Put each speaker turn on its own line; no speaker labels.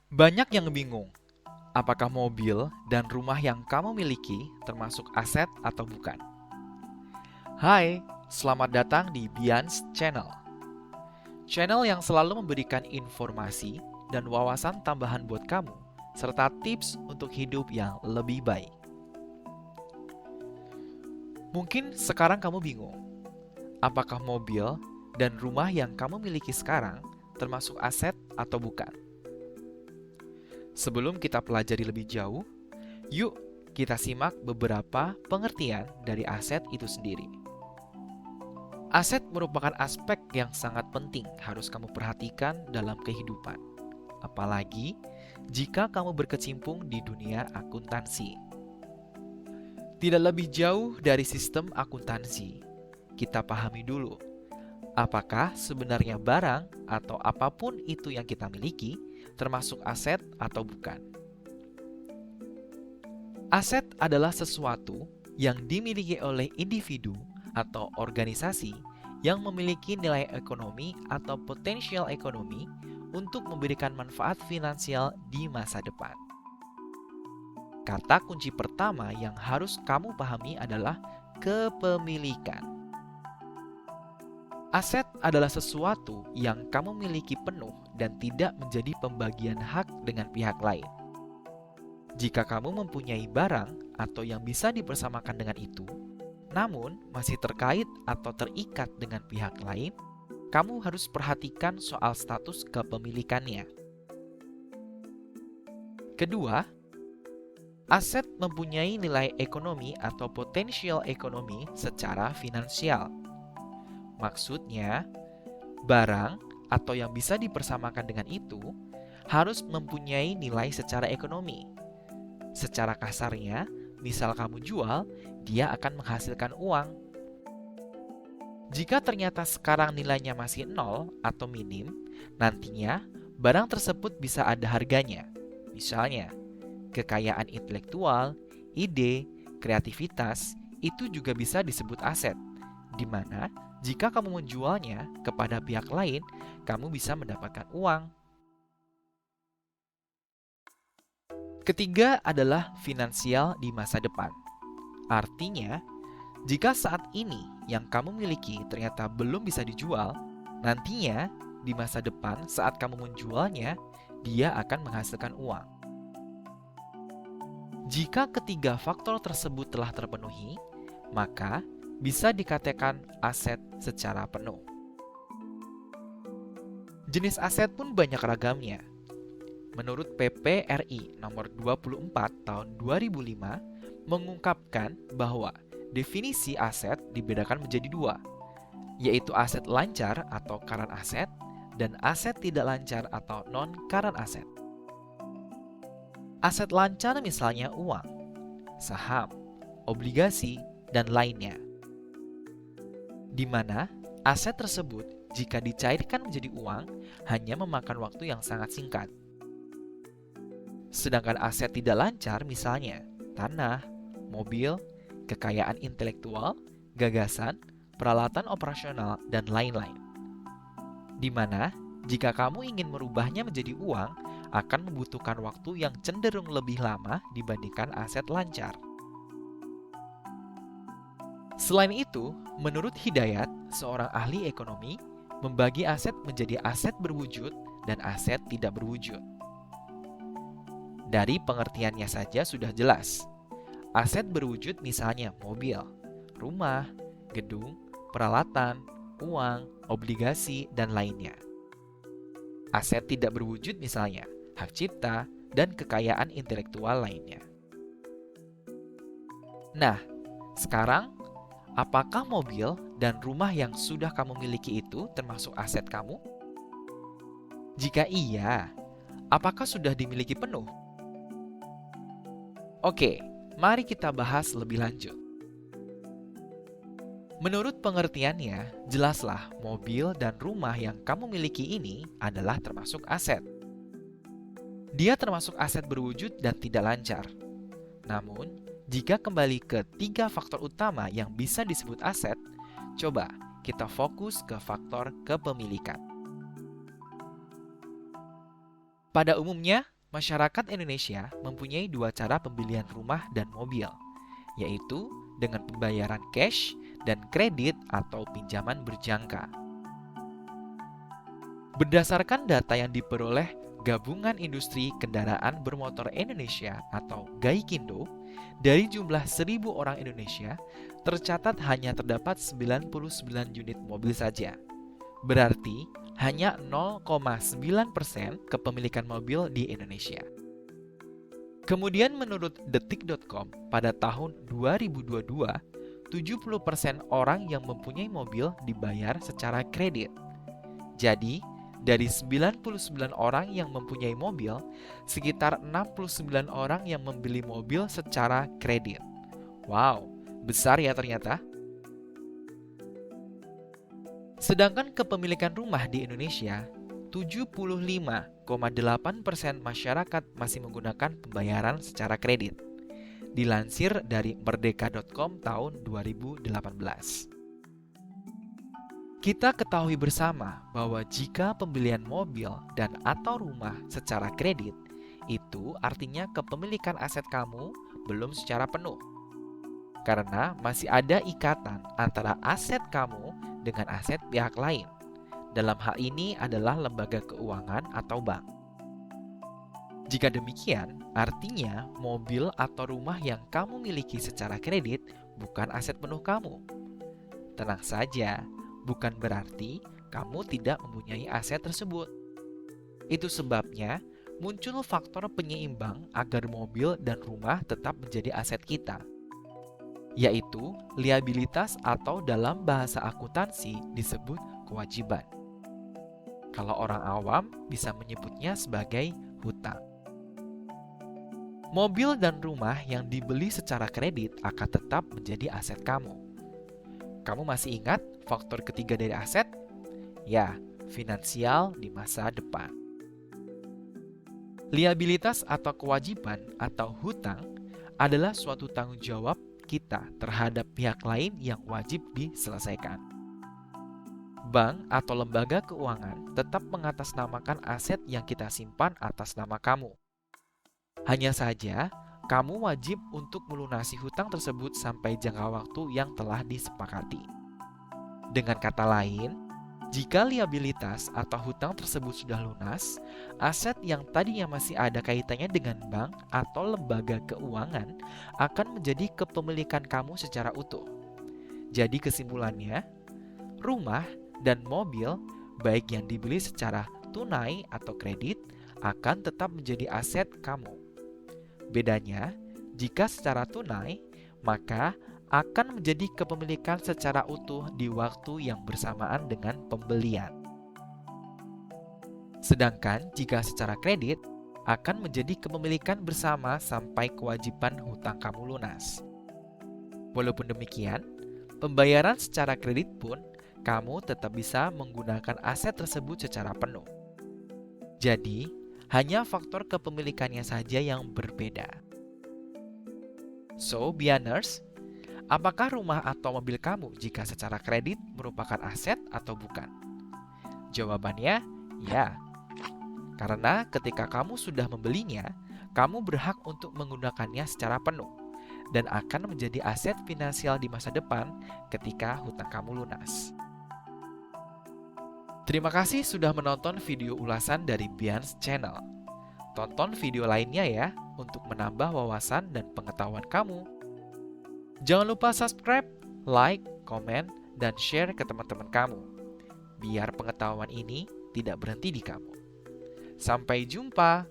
Banyak yang bingung, apakah mobil dan rumah yang kamu miliki termasuk aset atau bukan? Hai, selamat datang di Bians Channel. Channel yang selalu memberikan informasi dan wawasan tambahan buat kamu, serta tips untuk hidup yang lebih baik. Mungkin sekarang kamu bingung, apakah mobil dan rumah yang kamu miliki sekarang termasuk aset atau bukan? Sebelum kita pelajari lebih jauh, yuk kita simak beberapa pengertian dari aset itu sendiri. Aset merupakan aspek yang sangat penting harus kamu perhatikan dalam kehidupan. Apalagi jika kamu berkecimpung di dunia akuntansi. Tidak lebih jauh dari sistem akuntansi, kita pahami dulu, apakah sebenarnya barang atau apapun itu yang kita miliki termasuk aset atau bukan. Aset adalah sesuatu yang dimiliki oleh individu atau organisasi yang memiliki nilai ekonomi atau potensial ekonomi untuk memberikan manfaat finansial di masa depan. Kata kunci pertama yang harus kamu pahami adalah kepemilikan. Aset adalah sesuatu yang kamu miliki penuh dan tidak menjadi pembagian hak dengan pihak lain. Jika kamu mempunyai barang atau yang bisa dipersamakan dengan itu, namun masih terkait atau terikat dengan pihak lain, kamu harus perhatikan soal status kepemilikannya. Kedua, aset mempunyai nilai ekonomi atau potensial ekonomi secara finansial. Maksudnya, barang atau yang bisa dipersamakan dengan itu harus mempunyai nilai secara ekonomi. Secara kasarnya, misal kamu jual, dia akan menghasilkan uang. Jika ternyata sekarang nilainya masih nol atau minim, nantinya barang tersebut bisa ada harganya. Misalnya, kekayaan intelektual, ide, kreativitas, itu juga bisa disebut aset, di mana jika kamu menjualnya kepada pihak lain, kamu bisa mendapatkan uang. Ketiga adalah finansial di masa depan. Artinya, jika saat ini yang kamu miliki ternyata belum bisa dijual, nantinya di masa depan saat kamu menjualnya, dia akan menghasilkan uang. Jika ketiga faktor tersebut telah terpenuhi, maka bisa dikatakan aset secara penuh. Jenis aset pun banyak ragamnya. Menurut PP RI nomor 24 tahun 2005 mengungkapkan bahwa definisi aset dibedakan menjadi dua, yaitu aset lancar atau current asset dan aset tidak lancar atau non-current asset. Aset lancar misalnya uang, saham, obligasi, dan lainnya. Di mana aset tersebut jika dicairkan menjadi uang hanya memakan waktu yang sangat singkat. Sedangkan aset tidak lancar misalnya tanah, mobil, kekayaan intelektual, gagasan, peralatan operasional, dan lain-lain. Di mana jika kamu ingin merubahnya menjadi uang, akan membutuhkan waktu yang cenderung lebih lama dibandingkan aset lancar. Selain itu, menurut Hidayat, seorang ahli ekonomi, membagi aset menjadi aset berwujud dan aset tidak berwujud. Dari pengertiannya saja sudah jelas. Aset berwujud misalnya mobil, rumah, gedung, peralatan, uang, obligasi, dan lainnya. Aset tidak berwujud misalnya hak cipta dan kekayaan intelektual lainnya. Nah, sekarang apakah mobil dan rumah yang sudah kamu miliki itu termasuk aset kamu? Jika iya, apakah sudah dimiliki penuh? Oke, mari kita bahas lebih lanjut. Menurut pengertiannya, jelaslah mobil dan rumah yang kamu miliki ini adalah termasuk aset. Dia termasuk aset berwujud dan tidak lancar. Namun, jika kembali ke tiga faktor utama yang bisa disebut aset, coba kita fokus ke faktor kepemilikan. Pada umumnya, Masyarakat Indonesia mempunyai dua cara pembelian rumah dan mobil, yaitu dengan pembayaran cash dan kredit atau pinjaman berjangka. Berdasarkan data yang diperoleh Gabungan Industri Kendaraan Bermotor Indonesia atau GAIKINDO, dari jumlah 1.000 orang Indonesia, tercatat hanya terdapat 99 unit mobil saja. Berarti, hanya 0,9% kepemilikan mobil di Indonesia. Kemudian menurut detik.com, pada tahun 2022, 70% orang yang mempunyai mobil dibayar secara kredit. Jadi, dari 99 orang yang mempunyai mobil, sekitar 69 orang yang membeli mobil secara kredit. Wow, besar ya ternyata. Sedangkan kepemilikan rumah di Indonesia, 75,8% masyarakat masih menggunakan pembayaran secara kredit. Dilansir dari merdeka.com tahun 2018. Kita ketahui bersama bahwa jika pembelian mobil dan atau rumah secara kredit, itu artinya kepemilikan aset kamu belum secara penuh. Karena masih ada ikatan antara aset kamu dengan aset pihak lain. Dalam hal ini adalah lembaga keuangan atau bank. Jika demikian, artinya mobil atau rumah yang kamu miliki secara kredit bukan aset penuh kamu. Tenang saja, bukan berarti kamu tidak mempunyai aset tersebut. Itu sebabnya muncul faktor penyeimbang agar mobil dan rumah tetap menjadi aset kita, yaitu liabilitas atau dalam bahasa akuntansi disebut kewajiban. Kalau orang awam bisa menyebutnya sebagai hutang. Mobil dan rumah yang dibeli secara kredit akan tetap menjadi aset kamu. Kamu masih ingat faktor ketiga dari aset? Ya, finansial di masa depan. Liabilitas atau kewajiban atau hutang adalah suatu tanggung jawab kita terhadap pihak lain yang wajib diselesaikan. Bank atau lembaga keuangan tetap mengatasnamakan aset yang kita simpan atas nama kamu. Hanya saja, kamu wajib untuk melunasi hutang tersebut sampai jangka waktu yang telah disepakati. Dengan kata lain, jika liabilitas atau hutang tersebut sudah lunas, aset yang tadinya masih ada kaitannya dengan bank atau lembaga keuangan akan menjadi kepemilikan kamu secara utuh. Jadi kesimpulannya, rumah dan mobil, baik yang dibeli secara tunai atau kredit, akan tetap menjadi aset kamu. Bedanya, jika secara tunai, maka akan menjadi kepemilikan secara utuh di waktu yang bersamaan dengan pembelian. Sedangkan jika secara kredit, akan menjadi kepemilikan bersama sampai kewajiban hutang kamu lunas. Walaupun demikian, pembayaran secara kredit pun kamu tetap bisa menggunakan aset tersebut secara penuh. Jadi, hanya faktor kepemilikannya saja yang berbeda. So, Bianers, apakah rumah atau mobil kamu jika secara kredit merupakan aset atau bukan? Jawabannya, ya. Karena ketika kamu sudah membelinya, kamu berhak untuk menggunakannya secara penuh dan akan menjadi aset finansial di masa depan ketika hutang kamu lunas. Terima kasih sudah menonton video ulasan dari Bians Channel. Tonton video lainnya ya untuk menambah wawasan dan pengetahuan kamu. Jangan lupa subscribe, like, komen, dan share ke teman-teman kamu. Biar pengetahuan ini tidak berhenti di kamu. Sampai jumpa!